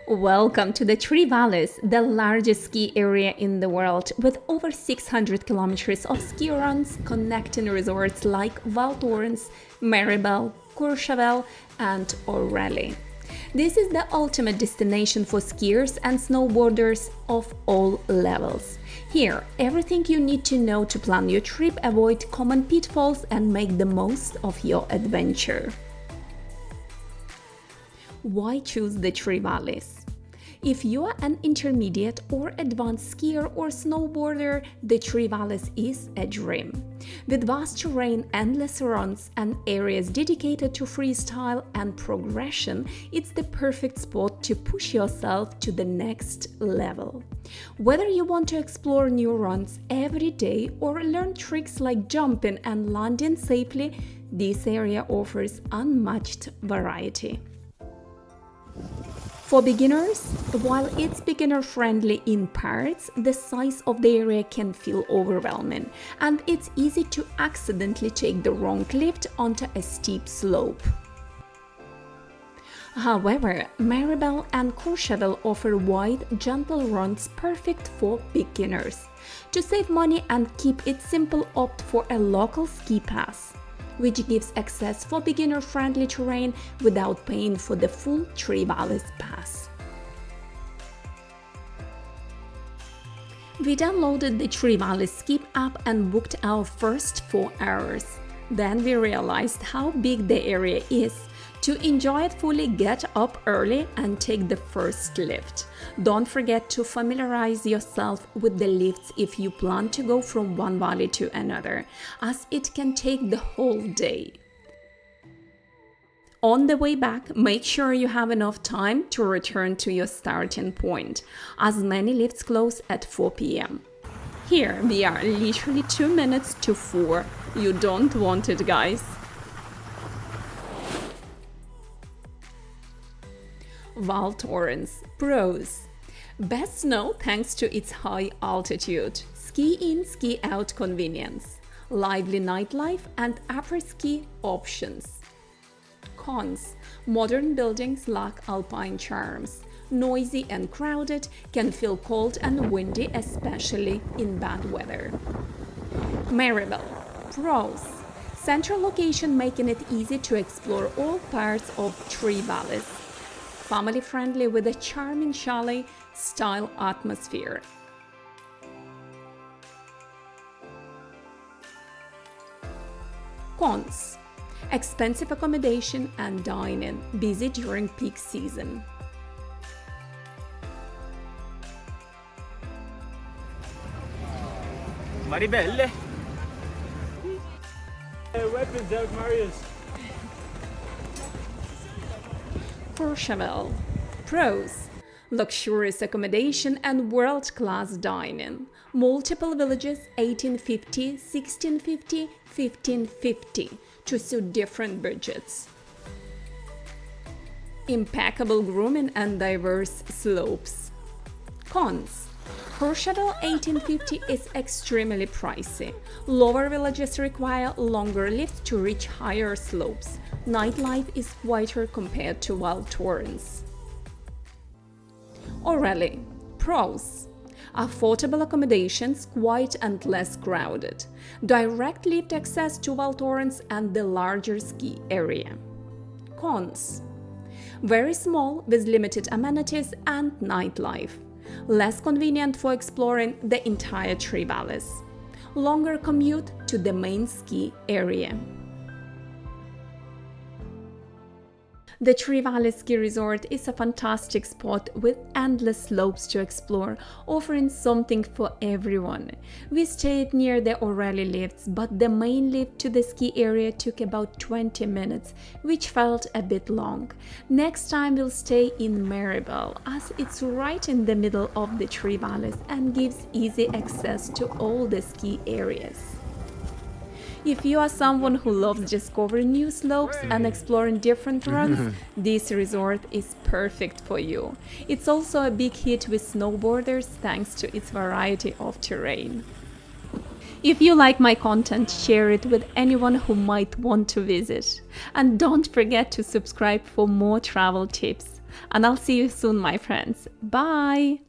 Welcome to the Three Valleys, the largest ski area in the world, with over 600 kilometers of ski runs connecting resorts like Val Thorens, Meribel, Courchevel and Orelle. This is the ultimate destination for skiers and snowboarders of all levels. Here, everything you need to know to plan your trip, avoid common pitfalls and make the most of your adventure. Why choose the Three Valleys? If you are an intermediate or advanced skier or snowboarder, the Three Valleys is a dream. With vast terrain, endless runs, and areas dedicated to freestyle and progression, it's the perfect spot to push yourself to the next level. Whether you want to explore new runs every day or learn tricks like jumping and landing safely, this area offers unmatched variety. For beginners, while it's beginner-friendly in parts, the size of the area can feel overwhelming, and it's easy to accidentally take the wrong lift onto a steep slope. However, Méribel and Courchevel offer wide, gentle runs perfect for beginners. To save money and keep it simple, opt for a local ski pass, which gives access for beginner-friendly terrain without paying for the full Three Valleys pass. We downloaded the Three Valleys Skip app and booked our first 4 hours. Then we realized how big the area is. To enjoy it fully, get up early and take the first lift. Don't forget to familiarize yourself with the lifts if you plan to go from one valley to another, as it can take the whole day. On the way back, make sure you have enough time to return to your starting point, as many lifts close at 4 p.m. Here we are literally 2 minutes to 4. You don't want it, guys. Val Thorens. Pros: best snow thanks to its high altitude, ski in, ski out convenience, lively nightlife and après-ski options. Cons: modern buildings lack alpine charms, noisy and crowded, can feel cold and windy, especially in bad weather. Méribel. Pros: central location making it easy to explore all parts of Three Valleys. Family-friendly with a charming chalet style atmosphere. Cons: expensive accommodation and dining, busy during peak season. Méribel. Weapons out, Marius. Courchevel. Pros: luxurious accommodation and world-class dining. Multiple villages 1850, 1650, 1550 to suit different budgets. Impeccable grooming and diverse slopes. Cons: Courchevel 1850 is extremely pricey. Lower villages require longer lifts to reach higher slopes. Nightlife is quieter compared to Val Thorens. Orelle. Pros: affordable accommodations, quiet and less crowded. Direct lift access to Val Thorens and the larger ski area. Cons: very small with limited amenities and nightlife. Less convenient for exploring the entire Three Valleys. Longer commute to the main ski area. The Three Valleys Ski Resort is a fantastic spot with endless slopes to explore, offering something for everyone. We stayed near the Orelle lifts, but the main lift to the ski area took about 20 minutes, which felt a bit long. Next time we'll stay in Méribel, as it's right in the middle of the Three Valleys and gives easy access to all the ski areas. If you are someone who loves discovering new slopes and exploring different runs, this resort is perfect for you. It's also a big hit with snowboarders thanks to its variety of terrain. If you like my content, share it with anyone who might want to visit. And don't forget to subscribe for more travel tips. And I'll see you soon, my friends. Bye!